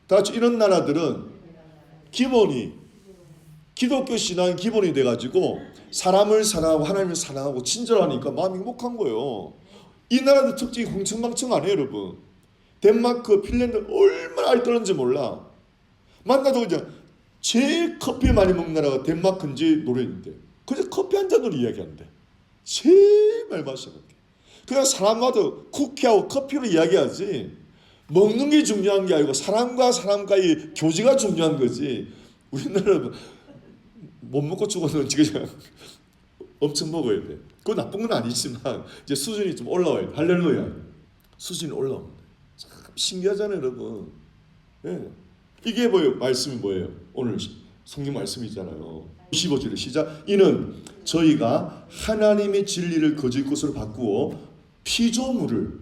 다 같이 이런 나라들은 기본이 기독교 신앙의 기본이 돼가지고 사람을 사랑하고 하나님을 사랑하고 친절하니까 마음이 행복한 거예요. 이 나라들 특징이 흥청망청 아니에요, 여러분. 덴마크, 핀란드 얼마나 알뜰한지 몰라. 만나도 그냥 제일 커피 많이 먹는 나라가 덴마크인지 노르웨이인데 그냥 커피 한 잔으로 이야기한대. 제일 많이 마셔볼게. 그냥 사람마다 쿠키하고 커피로 이야기하지 먹는 게 중요한 게 아니고 사람과 사람과의 교제가 중요한 거지. 우리나라는 못 먹고 죽었는지 그냥 엄청 먹어야 돼. 그거 나쁜 건 아니지만 이제 수준이 좀 올라와야 돼. 할렐루야. 수준이 올라옵니다. 참 신기하잖아요, 여러분. 예. 이게 뭐예요? 말씀이 뭐예요? 오늘 성경 말씀이잖아요. 15절에 시작. 이는 저희가 하나님의 진리를 거짓 것으로 바꾸어 피조물을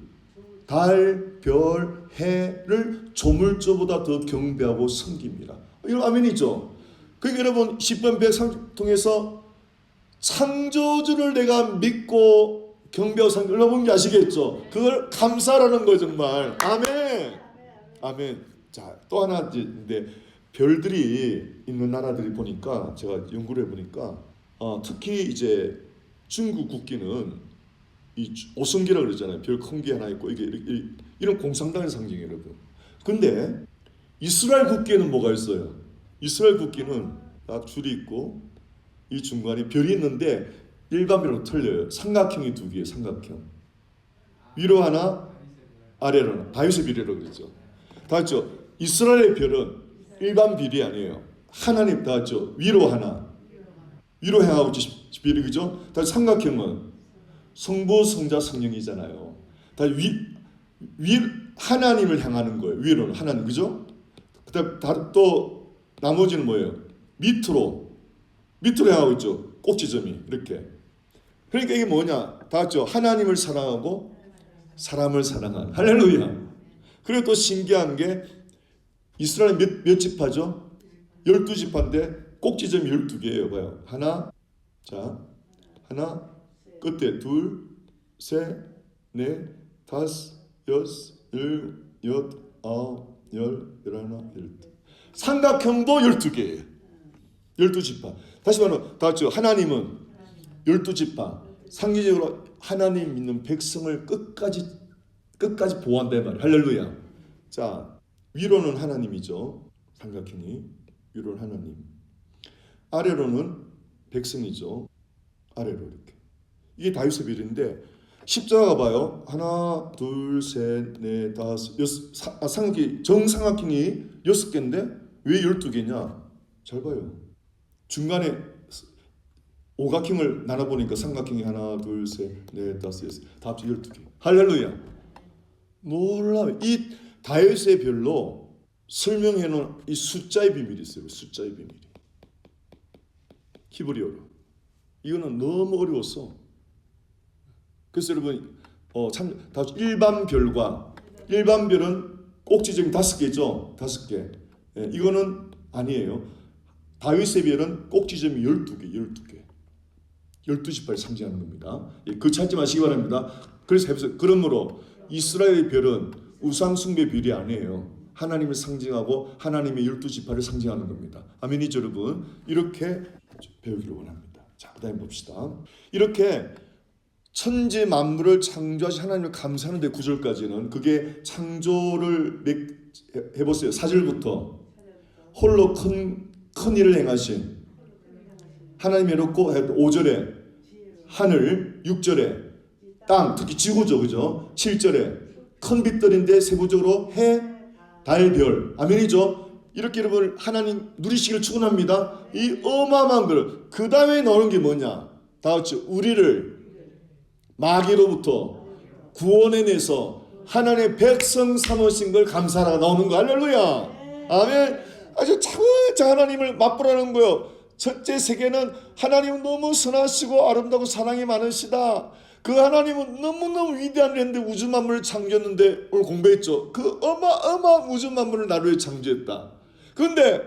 달, 별, 해를 조물주보다 더 경배하고 섬깁니다. 이거 아멘이죠? 그러니까 여러분 10번 130 통해서 창조주를 내가 믿고 경배하고 섬기고 여러분 게 아시겠죠? 그걸 감사라는 거예요 정말. 아멘. 아멘. 자, 또 하나 인데 별들이 있는 나라들이 보니까 제가 연구를 해보니까 특히 이제 중국 국기는 이 오성기라고 그러잖아요. 별 큰 게 하나 있고 이게 이런 공산당의 상징이에요, 여러분. 근데 이스라엘 국기에는 뭐가 있어요? 이스라엘 국기는 딱 줄이 있고 이 중간에 별이 있는데 일반 별로 틀려요. 삼각형이 2개예요. 삼각형. 위로 하나, 아래로 하나. 다윗의 별이라고 그러죠. 다 했죠? 이스라엘의 별은 일반 별이 아니에요. 하나님 다 했죠? 위로 하나. 위로 향하고 별이 그죠? 다 삼각형은 성부, 성자, 성령이잖아요. 다 하나님을 향하는 거예요. 위로는 하나님 그죠? 그다음 또 나머지는 뭐예요? 밑으로 향하고 있죠. 꼭지점이 이렇게. 그러니까 이게 뭐냐? 다 했죠? 하나님을 사랑하고 사람을 사랑하는. 할렐루야. 그리고 또 신기한 게 이스라엘 몇 지파죠? 12지파인데 꼭지점이 12개예요. 봐요. 하나, 자, 하나, 끝에 둘, 셋, 넷, 다섯, 여섯, 일곱, 여덟, 아홉, 열, 열하나, 열둘. 삼각형도 12개예요. 12지파. 다시 말하면 다 같이 하나님은 12지파. 상징적으로 하나님 믿는 백성을 끝까지 보호한다 말이에요. 할렐루야. 자, 위로는 하나님이죠. 삼각형이 위로는 하나님. 아래로는 백성이죠. 아래로 이렇게. 이게 다윗의 비례인데 십자가 봐요. 하나, 둘, 셋, 넷, 다섯, 여섯. 삼각형이 정삼각형이 6개인데 왜 12개냐? 잘 봐요. 중간에 오각형을 나눠보니까 삼각형이 하나, 둘, 셋, 넷, 다섯, 여섯. 다 합쳐 12개. 할렐루야. 놀라워요. 이 다윗의 별로 설명해놓은 이 숫자의 비밀이 있어요. 숫자의 비밀이. 히브리어로. 이거는 너무 어려웠어. 그래서 여러분 참 일반 별과 일반 별은 꼭지점이 5개죠. 5개. 예, 이거는 아니에요. 다윗의 별은 꼭지점이 12개. 12지파를 상징하는 겁니다. 예, 그 찾지 마시기 바랍니다. 그래서 해보세요. 그러므로 이스라엘의 별은 우상 숭배 별이 아니에요. 하나님을 상징하고 하나님의 12지파를 상징하는 겁니다. 아멘이죠, 여러분. 이렇게 배우기를 원합니다. 자, 그다음 봅시다. 이렇게 천지 만물을 창조하신 하나님을 감사하는데 9절까지는 그게 창조를 해보세요. 4절부터 홀로 큰 일을 행하신 하나님 해놓고 5절에 하늘, 6절에 땅, 특히 지구죠, 그죠? 7절에 큰 빛들인데 세부적으로 해, 달, 별. 아멘이죠? 이렇게 여러분 하나님 누리시기를 축원합니다. 이 어마어마한 별. 그 다음에 나오는 게 뭐냐? 다 같이 우리를 마귀로부터 구원해내서 하나님의 백성 삼으신 걸 감사하라 나오는 거. 할렐루야. 아멘. 아주 차근차근 하나님을 맛보라는 거예요. 첫째 세계는 하나님은 너무 선하시고 아름다고 사랑이 많으시다. 그 하나님은 너무너무 위대한 일인데 우주 만물을 창조했는데 오늘 공부했죠. 그 어마어마한 우주 만물을 나를 위해 창조했다. 그런데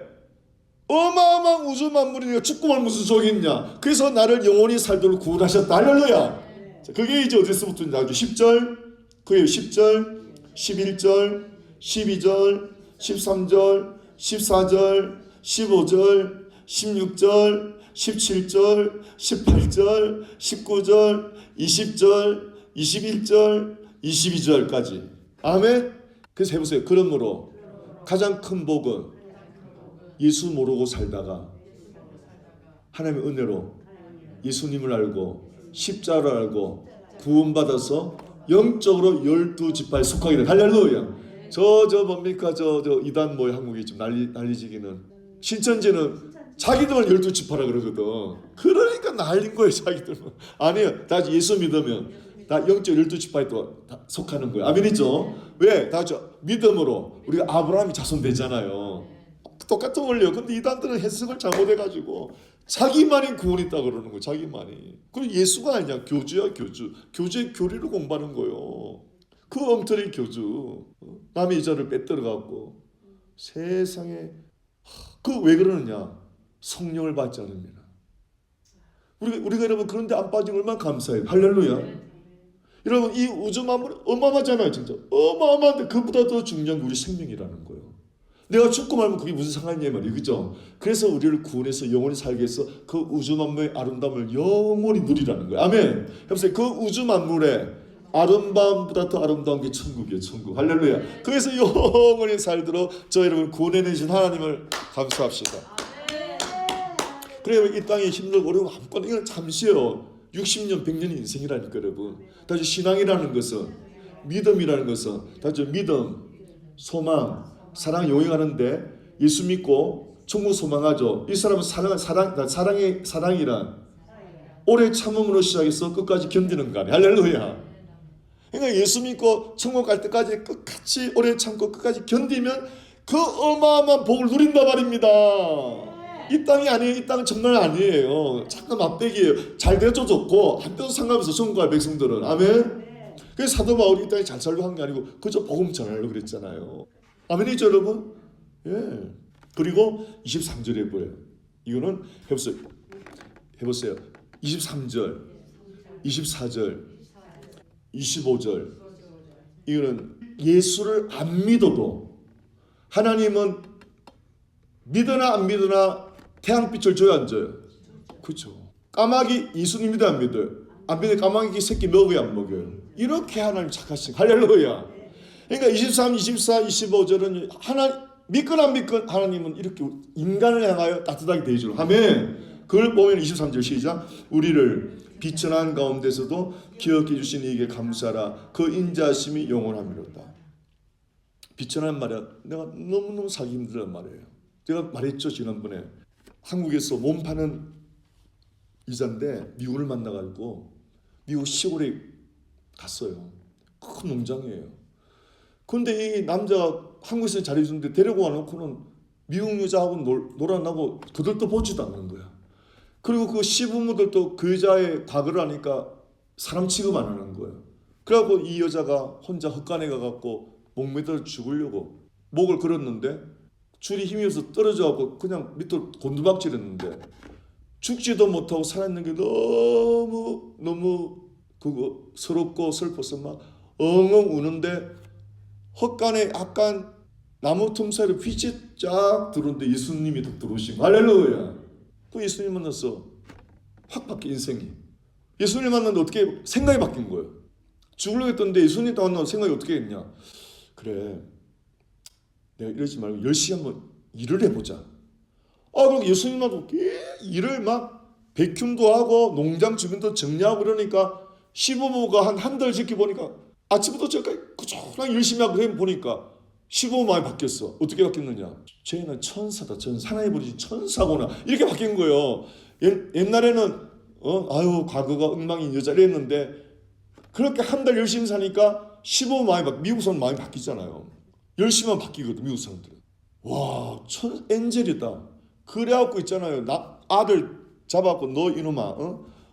어마어마한 우주 만물이니까 축구만 무슨 속이 있냐. 그래서 나를 영원히 살도록 구원하셨다. 할렐루야. 그게 이제 어디서부터 나오죠? 10절, 그게 10절, 11절, 12절, 13절, 14절, 15절, 16절, 17절, 18절, 19절, 20절, 21절, 22절까지. 아멘. 그래서 해보세요. 그러므로 가장 큰 복은 예수 모르고 살다가 하나님의 은혜로 예수님을 알고 십자가를 알고 구원받아서 영적으로 12지파에 속하게 된. 할렐루야. 저 뭡니까 저 이단 뭐 한국이 좀 난리지기는 신천지는 자기들만 12지파라 그러거든. 그러니까 난린 거예요. 자기들만. 아니에요. 다 예수 믿으면 다 영적 12지파에 또 속하는 거예요. 아멘이죠. 왜? 다 믿음으로 우리가 아브라함이 자손 되잖아요. 똑같은 원리요. 근데 이단들은 해석을 잘못해가지고 자기만이 구원이 있다 그러는 거예요. 자기만이. 그리고 예수가 아니야. 교주야 교주. 교주의 교리를 공부하는 거예요. 그 엉터리 교주. 남의 이자를 빼들어갖고 세상에. 그 왜 그러느냐. 성령을 받지 않습니다. 우리가 여러분 그런데 안 빠지면 얼마나 감사해요. 할렐루야. 여러분 이 우주 만물 어마어마하잖아요. 진짜 어마어마한데 그보다 더 중요한 게 우리 생명이라는 거예요. 내가 죽고 말면 그게 무슨 상관이냐 말이에요. 그죠? 그래서 우리를 구원해서 영원히 살게 해서 그 우주 만물의 아름다움을 영원히 누리라는 거예요. 아멘. 해보세요. 그 우주 만물의 아름다움보다 더 아름다운 게 천국이에요. 천국. 할렐루야. 그래서 영원히 살도록 저 여러분 구원해내신 하나님을 감사합시다. 그래요. 이 땅에 힘들고 어려운 아무거나 이건 잠시요. 60년, 100년이 인생이라니까 여러분. 다시 신앙이라는 것은 믿음이라는 것은 다시 믿음, 소망, 사랑 용행하는데 예수 믿고 천국 소망하죠. 이 사람은 사랑이란 오래 참음으로 시작해서 끝까지 견디는 거 아니에요. 할렐루야. 그러니까 예수 믿고 천국 갈 때까지 끝까지 오래 참고 끝까지 견디면 그 어마어마한 복을 누린단 말입니다. 이 땅이 아니에요. 이 땅은 정말 아니에요. 잠깐 맛배기예요. 잘 돼도 좋고 안 돼도 상관없어. 천국 갈 백성들은. 아멘. 그래서 사도 바울이 이 땅에 잘 살려고 한 게 아니고 그저 복음 전하려고 그랬잖아요. 아멘이죠 여러분? 예. 그리고 23절에 보여요. 이거는 해보세요. 23절, 24절, 25절, 이거는 예수를 안 믿어도 하나님은 믿으나 안 믿으나 태양빛을 줘야 안 줘요? 그렇죠. 까마귀 예수님 믿어 안 믿어요? 안 믿어 까마귀 새끼 먹어야 안 먹어요? 이렇게 하나님 착하신 할렐루야. 그러니까 23, 24, 25절은 믿건 안 믿건 하나님은 이렇게 인간을 향하여 따뜻하게 대해주는 아멘. 그걸 보면 23절 시작. 우리를 비천한 가운데서도 기억해 주신 이에게 감사라. 그 인자하심이 영원하미로다. 비천한 말이야. 내가 너무너무 살기 힘들단 말이에요. 제가 말했죠 지난번에. 한국에서 몸 파는 이자인데 미국을 만나가지고 미국 시골에 갔어요. 큰 농장이에요. 근데 이 남자가 한국에서 잘해주는데 데리고 와놓고는 미국 여자하고 놀아나고 그들도 보지도 않는 거야. 그리고 그 시부모들도 그 여자의 과거를 아니까 사람 취급 안 하는 거예요. 그래갖고 이 여자가 혼자 헛간에 가갖고 목 매달려 죽으려고 목을 걸었는데 줄이 힘이 없어서 떨어져갖고 그냥 밑으로 곤두박질했는데 죽지도 못하고 살아있는 게 너무 그거 서럽고 슬퍼서 막 엉엉 우는데 헛간에 약간 나무 틈 사이로 빛이 쫙 들어오는데 예수님이 딱 들어오시고 할렐루야. 그 예수님 만나서 확 바뀐 인생이. 예수님 만났는데 어떻게 생각이 바뀐 거예요. 죽으려고 했던데 예수님 만나서 생각이 어떻게 했냐. 그래 내가 이러지 말고 열심히 한번 일을 해보자. 그럼 예수님 만나서 일을 막 백흉도 하고 농장 주변도 정리하고 그러니까 시부모가 한 달 지켜보니까 아침부터 저까지 꾸준하게 열심히 하고 보니까 시부모 마음이 바뀌었어. 어떻게 바뀌었느냐. 쟤는 천사다. 천사. 하나님 부르신 천사구나. 이렇게 바뀐 거예요. 옛날에는 과거가 엉망인 여자 이랬는데 그렇게 한 달 열심히 사니까 시부모 마음이 미국 사람 마음이 바뀌잖아요. 열심히만 바뀌거든 미국 사람들은. 와, 엔젤이다. 그래갖고 있잖아요. 나 아들 잡아갖고 너 이놈아,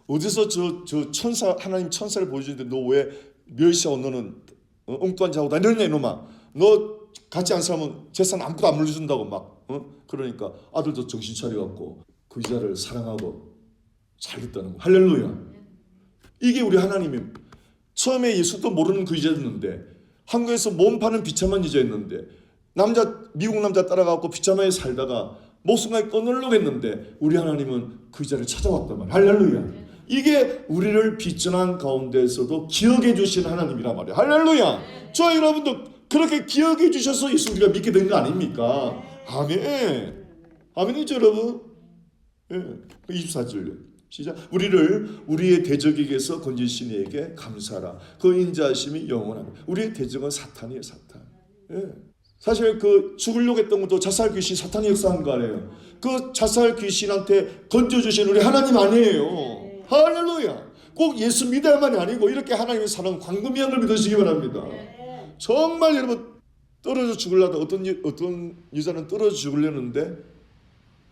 어디서 저 천사 하나님 천사를 보여주는데 너 왜 멸시하고 너는 엉뚱한 자고 다니느냐 이놈아. 너 같이 안 살면 재산 아무것도 안 물려준다고 막. 그러니까 아들도 정신 차려갖고 그 여자를 사랑하고 살겠다는 거. 할렐루야. 이게 우리 하나님이 처음에 예수도 모르는 그 여자였는데 한국에서 몸 파는 비참한 여자였는데 미국 남자 따라가고 비참하게 살다가 목숨까지 끊으려고 했는데 우리 하나님은 그 여자를 찾아왔단 말이야. 할렐루야. 이게 우리를 비천한 가운데서도 기억해 주신 하나님이란 말이야. 할렐루야. 저 여러분도 그렇게 기억해 주셔서 예수 우리가 믿게 된 거 아닙니까? 아멘. 아멘이죠 여러분. 24절요. 시작. 우리를 우리의 대적에게서 건지신 이에게 감사라. 그 인자하심이 영원합니다. 우리의 대적은 사탄이에요. 사탄. 사실 그 죽으려고 했던 것도 자살 귀신 사탄이 역사한 거 아니에요. 그 자살 귀신한테 건져주신 우리 하나님 아니에요. 할렐루야. 꼭 예수 믿어야만이 아니고 이렇게 하나님의 사랑 광범위한 걸 믿으시기 바랍니다. 정말 여러분 떨어져 죽으려다 어떤 여자는 떨어져 죽으려는데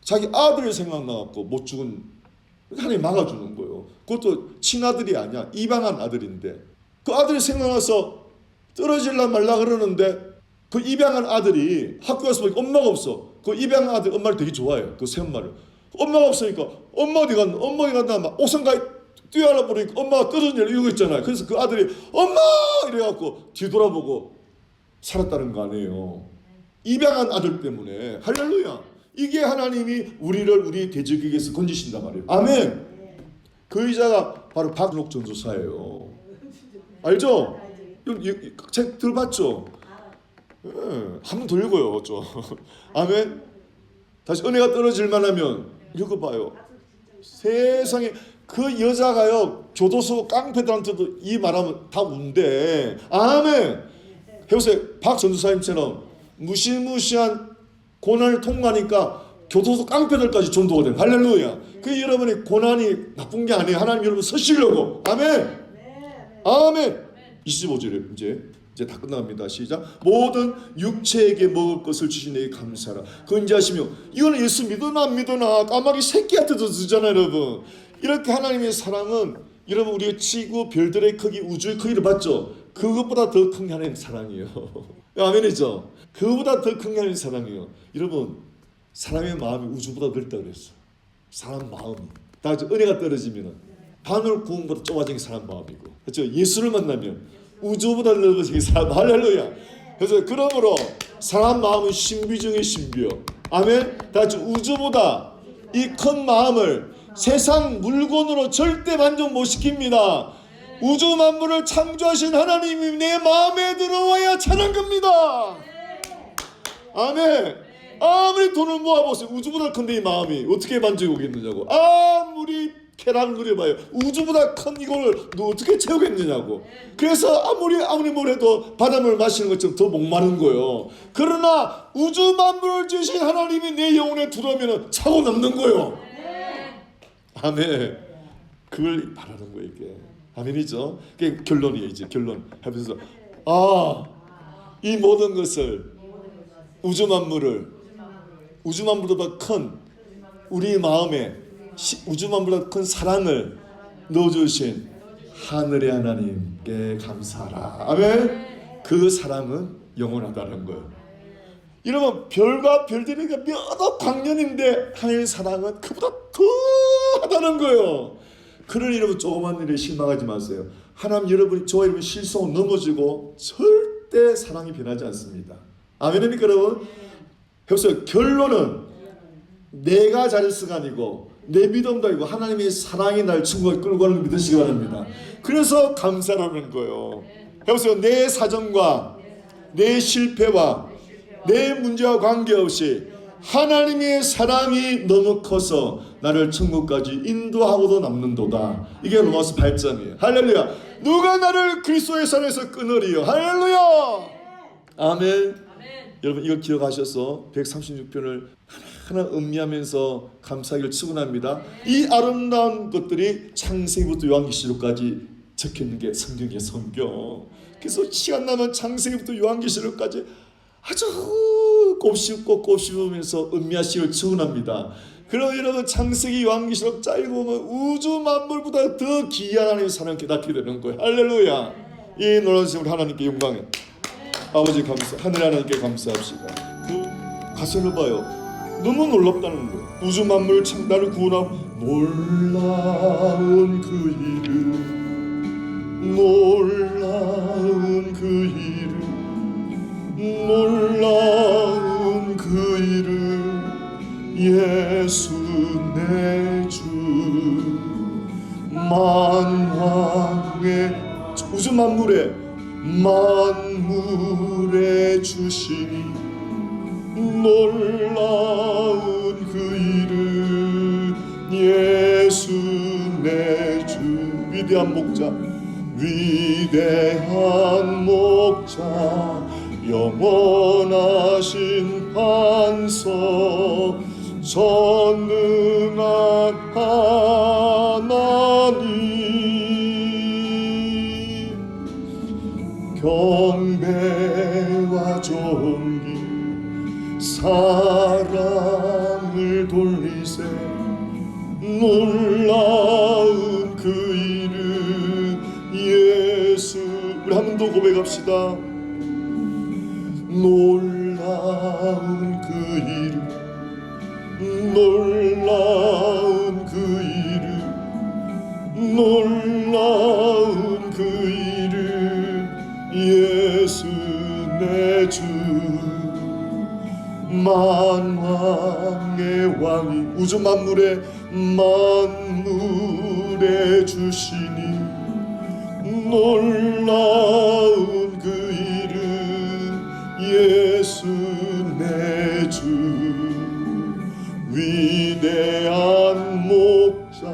자기 아들이 생각나갖고 못 죽은 하나님 막아주는 거예요. 그것도 친아들이 아니야. 입양한 아들인데 그 아들이 생각나서 떨어질라 말라 그러는데 그 입양한 아들이 학교 가서 보니까 엄마가 없어. 그 입양한 아들 엄마를 되게 좋아해요. 그 새엄마를. 엄마가 없으니까 엄마 어디 갔나 막 옥상가에 뛰어라 보니까 엄마가 떨어졌냐 이러고 있잖아요. 그래서 그 아들이 엄마 이래갖고 뒤돌아보고 살았다는 거 아니에요. 입양한 아들 때문에. 할렐루야. 이게 하나님이 우리 대적에게서 건지신단 말이에요. 아멘. 그 의자가 바로 박근옥 전도사예요. 알죠? 책 들어봤죠? 한번 더 읽어요. 아멘. 다시 은혜가 떨어질 만하면 읽어봐요. 세상에 그 여자가요 교도소 깡패들한테도 이 말하면 다 운대. 아멘. 해보세요. 박 전도사님처럼 무시무시한 고난을 통과하니까 교도소 깡패들까지 전도가 돼요. 할렐루야. 그 여러분의 고난이 나쁜 게 아니에요. 하나님 여러분 서시려고. 아멘. 아멘. 25절에 이제 다 끝납니다. 시작. 모든 육체에게 먹을 것을 주신 이에게 감사라. 근지하시며. 이거는 예수 믿으나 안 믿으나 까마귀 새끼한테도 주잖아요, 여러분. 이렇게 하나님의 사랑은 여러분 우리가 지구 별들의 크기, 우주의 크기를 봤죠. 그것보다 더 큰 게 하나님의 사랑이에요. 아멘이죠. 그거보다 더 큰 게 하나님의 사랑이에요. 여러분 사람의 마음이 우주보다 넓다 그랬어. 사람 마음이. 다 은혜가 떨어지면 바늘 구멍보다 좁아진 게 사람 마음이고. 그렇죠. 예수를 만나면 우주보다 넓으신 사람. 할렐루야. 그래서 그러므로 사람 마음은 신비 중의 신비요. 아멘. 다 같이 우주보다 이 큰 마음을 세상 물건으로 절대 만족 못 시킵니다. 우주 만물을 창조하신 하나님이 내 마음에 들어와야 차는 겁니다. 아멘. 아무리 돈을 모아보세요. 우주보다 큰데 이 마음이 어떻게 만족이 오겠느냐고. 아무리 쾌락을 누려봐요. 우주보다 큰 이걸 너 어떻게 채우겠느냐고. 그래서 아무리 뭘 해도 바닷물 마시는 것처럼 더 목마른 거예요. 그러나 우주 만물을 지으신 하나님이 내 영혼에 들어오면 차고 넘는 거예요. 아멘. 그걸 바라는 거예요 이게. 아멘이죠. 그게 결론이에요. 이제 결론 하면서 이 모든 것을 우주 만물보다 큰 우리 마음에 우주 만물보다 큰 사랑을 넣어주신 하늘의 하나님께 감사하라. 아멘. 그 사랑은 영원하다는 거예요. 여러분 별과 별들이 몇억 광년인데 하나님의 사랑은 그보다 더 하다는 거예요. 그러니 여러분 조그만 일에 실망하지 마세요. 하나님 여러분이 저와 여러분 실수하고 넘어지고 절대 사랑이 변하지 않습니다. 아멘입니까 여러분? 해보세요. 결론은 내가 잘했어가 아니고 내 믿음도 아니고 하나님의 사랑이 날 천국에 끌고 가는 걸 믿으시기 바랍니다. 그래서 감사라는 거예요. 해보세요. 내 사정과 내 실패와 내 문제와 관계없이 하나님의 사랑이 너무 커서 나를 천국까지 인도하고도 남는도다. 이게 로마서 8장이에요. 할렐루야. 누가 나를 그리스도의 사랑에서 끊으리요. 할렐루야. 아멘. 여러분 이거 기억하셔서 136편을 하나하나 음미하면서 감사하기를 축원합니다. 이 아름다운 것들이 창세기부터 요한계시록까지 적혀있는 게 성경이에요. 성경. 그래서 시간 나면 창세기부터 요한계시록까지 아주 곱씹고 곱씹으면서 음미하시기를 축원합니다. 그럼 여러분 창세기 요한계시록 짧고 보면 우주 만물보다 더 귀한 하나님의 사랑을 깨닫게 되는 거예요. 할렐루야. 이 놀라우신 우리 하나님께 영광해. 아버지 감사, 하늘 하나님께 감사합시다. 그 가사를 봐요. 너무 놀랍다는 거예요. 우주 만물 나를 구원하고 놀라운 그 이름, 놀라운 그 이름, 놀라운 그 이름, 예수 내 주. 만왕의 우주 만물에 주시니 놀라운 그 이름, 예수 내 주. 위대한 목자, 위대한 목자, 영원하신 반석, 전능한 하나님, 경배와 존귀 사랑을 돌리세. 놀라운 그 이름 예수. 우리 한 번 더 고백합시다. 놀라운 그 이름, 놀라운 그 이름, 놀라운 그 이름, 예수 내 주. 만왕의 왕이 우주 만물에 주시니 놀라운 그 이름, 예수 내 주. 위대한 목자,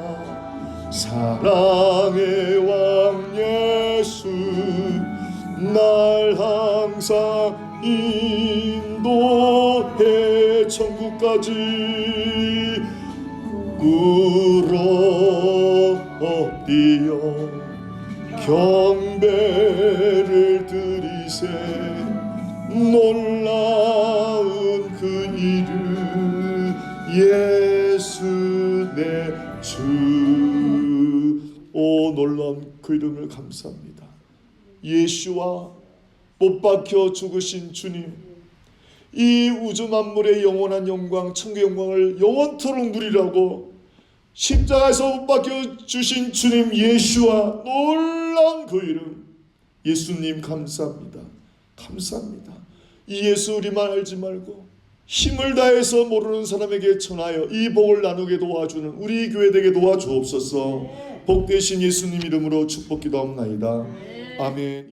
사랑의 왕 예수, 날 항상 인도해 천국까지. 꿇어엎디어 경배를 드리세. 놀라운 그 이름, 예수 내 주. 오 놀라운 그 이름을 감사합니다. 예수와 못 박혀 죽으신 주님, 이 우주 만물의 영원한 영광, 천국의 영광을 영원토록 누리라고 십자가에서 못 박혀 주신 주님 예수와 놀라운 그 이름, 예수님 감사합니다. 감사합니다. 이 예수 우리만 알지 말고 힘을 다해서 모르는 사람에게 전하여 이 복을 나누게 도와주는 우리 교회 되게 도와주옵소서. 복되신 예수님 이름으로 축복 기도합나이다. 아멘.